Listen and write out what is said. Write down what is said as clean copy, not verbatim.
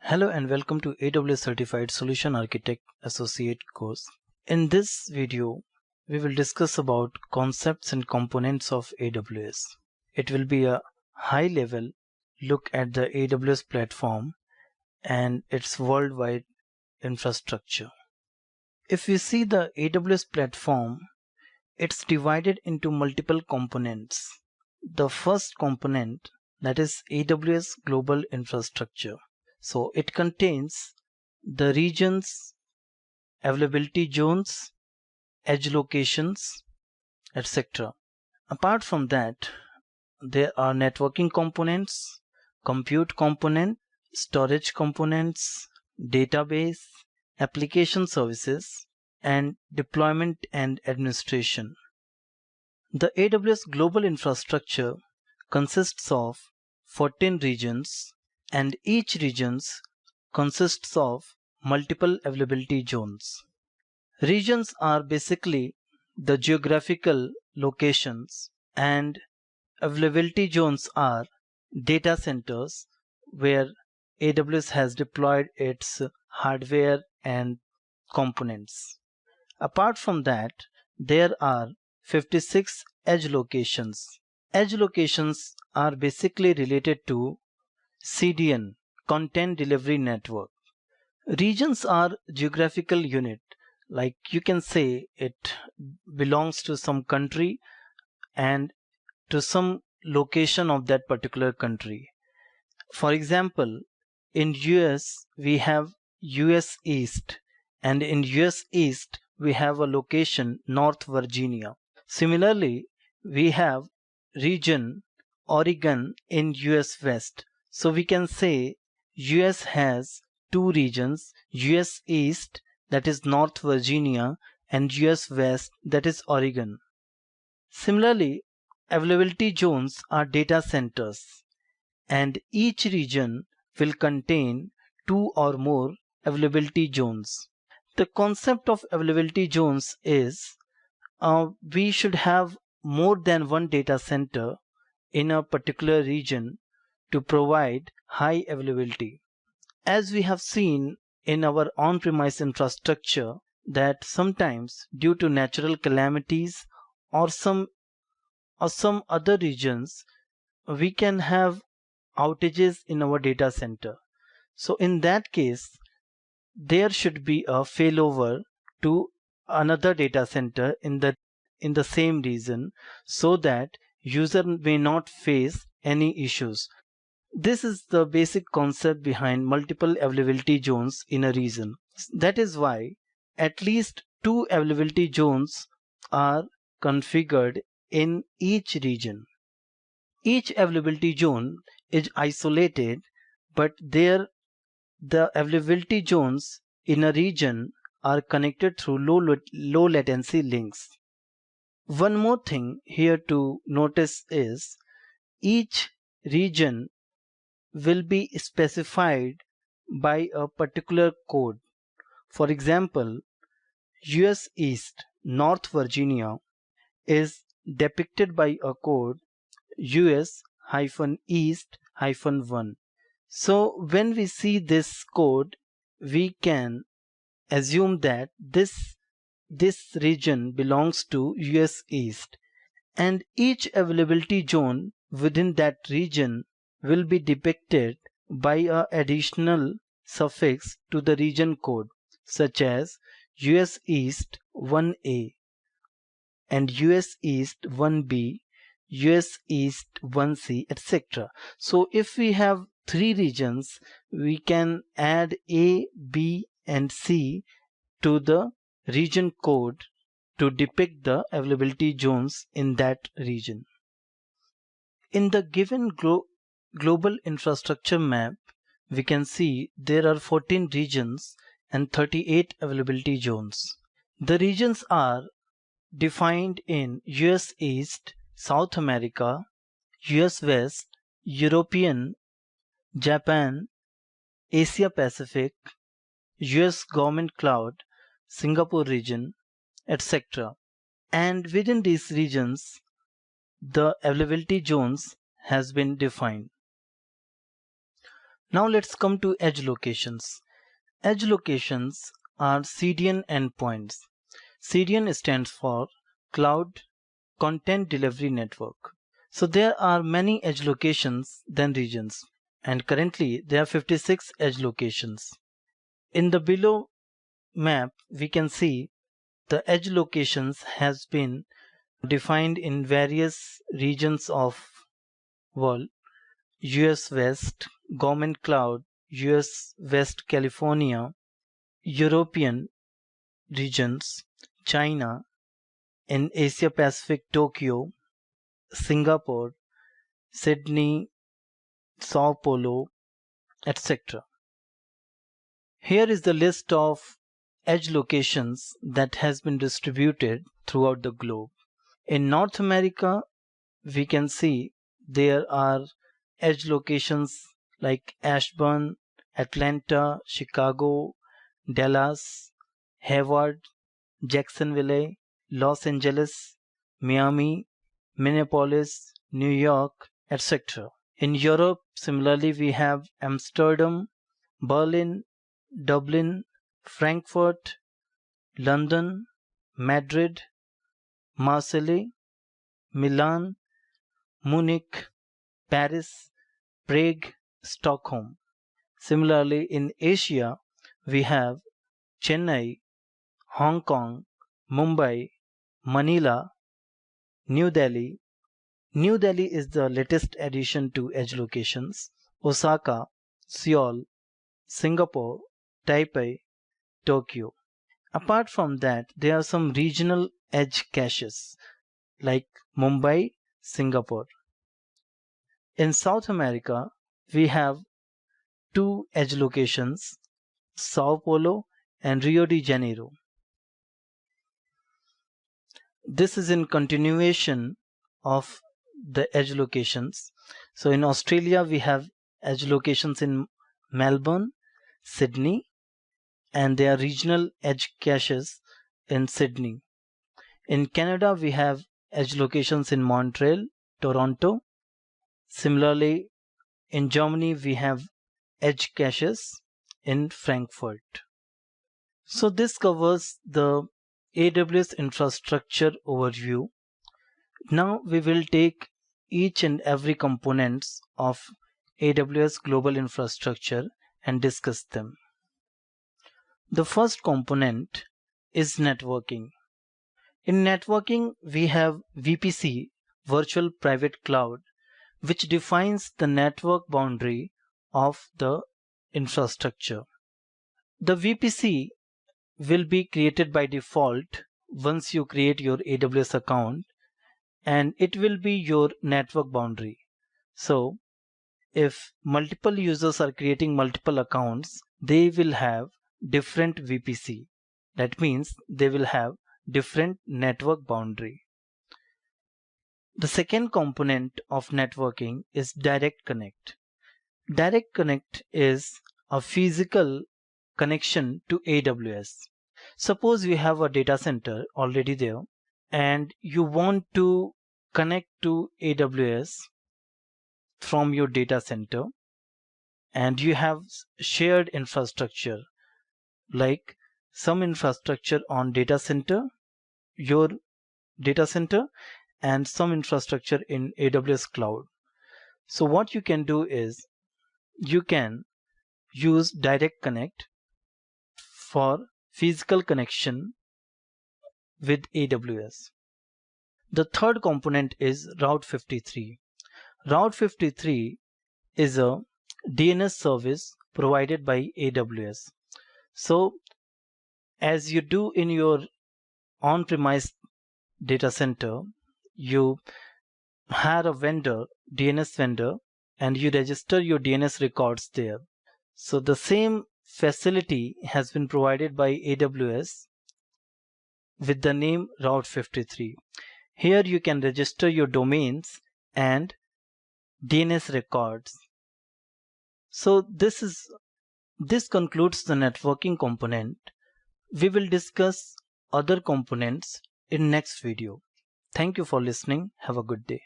Hello and welcome to AWS Certified Solution Architect Associate course. In this video, we will discuss about concepts and components of AWS. It will be a high-level look at the AWS platform and its worldwide infrastructure. If we see the AWS platform, it's divided into multiple components. The first component, that is AWS Global Infrastructure. So it contains the regions, availability zones, edge locations, etc. Apart from that, there are networking components, compute component, storage components, database, application services, and deployment and administration. The AWS Global Infrastructure consists of 14 regions, and each region consists of multiple availability zones. Regions are basically the geographical locations, and availability zones are data centers where AWS has deployed its hardware and components. Apart from that, there are 56 edge locations. Edge locations are basically related to CDN, Content Delivery Network. Regions are geographical unit, like you can say it belongs to some country and to some location of that particular country. For example, in US we have US East, and in US East we have a location North Virginia. Similarly, we have region Oregon in US West. So we can say US has two regions, US East, that is North Virginia, and US West, that is Oregon. Similarly, availability zones are data centers, and each region will contain two or more availability zones. The concept of availability zones is we should have more than one data center in a particular region to provide high availability. As we have seen in our on-premise infrastructure that sometimes due to natural calamities or some other regions, we can have outages in our data center. So in that case, there should be a failover to another data center in the same region so that user may not face any issues. This is the basic concept behind multiple availability zones in a region. That is why at least two availability zones are configured in each region. Each availability zone is isolated, but the availability zones in a region are connected through low latency links. One more thing here to notice is each region will be specified by a particular code. For example, US East, North Virginia is depicted by a code US-East-1. So when we see this code, we can assume that this region belongs to US East, and each availability zone within that region will be depicted by an additional suffix to the region code, such as US East 1A and US East 1B, US East 1C, etc. So if we have three regions, we can add A, B, and C to the region code to depict the availability zones in that region. In the given global infrastructure map, we can see there are 14 regions and 38 availability zones. The regions are defined in US East, South America, US West, European, Japan, Asia Pacific, US Government Cloud, Singapore region, etc. And within these regions, the availability zones has been defined. Now let's come to edge locations. Edge locations are CDN endpoints. CDN stands for Cloud Content Delivery Network. So there are many edge locations than regions, and currently there are 56 edge locations. In the below map, we can see the edge locations has been defined in various regions of world: US West, Government Cloud, US West California, European regions, China, in Asia Pacific Tokyo, Singapore, Sydney, Sao Paulo, etc. Here is the list of edge locations that has been distributed throughout the globe. In North America, we can see there are edge locations like Ashburn, Atlanta, Chicago, Dallas, Hayward, Jacksonville, Los Angeles, Miami, Minneapolis, New York, etc. In Europe, similarly, we have Amsterdam, Berlin, Dublin, Frankfurt, London, Madrid, Marseille, Milan, Munich, Paris, Prague, Stockholm. Similarly, in Asia, we have Chennai, Hong Kong, Mumbai, Manila, New Delhi. New Delhi is the latest addition to edge locations. Osaka, Seoul, Singapore, Taipei, Tokyo. Apart from that, there are some regional edge caches like Mumbai, Singapore. In South America, we have two edge locations, Sao Paulo and Rio de Janeiro. This is in continuation of the edge locations. So in Australia, we have edge locations in Melbourne, Sydney, and there are regional edge caches in Sydney. In Canada, we have edge locations in Montreal, Toronto. Similarly, in Germany, we have edge caches in Frankfurt. So this covers the AWS infrastructure overview. Now we will take each and every components of AWS global infrastructure and discuss them. The first component is networking. In networking, we have VPC, Virtual Private Cloud, which defines the network boundary of the infrastructure. The VPC will be created by default once you create your AWS account, and it will be your network boundary. So if multiple users are creating multiple accounts, they will have different VPC. That means they will have different network boundary. The second component of networking is Direct Connect. Direct Connect is a physical connection to AWS. Suppose you have a data center already there and you want to connect to AWS from your data center, and you have shared infrastructure like some infrastructure on data center, your data center, and some infrastructure in AWS cloud. So what you can do is you can use Direct Connect for physical connection with AWS. The third component is Route 53. Route 53 is a DNS service provided by AWS. So as you do in your on-premise data center, you hire a vendor, DNS vendor, and you register your DNS records there. So the same facility has been provided by AWS with the name Route 53. Here you can register your domains and DNS records. So this concludes the networking component. We will discuss other components in next video. Thank you for listening. Have a good day.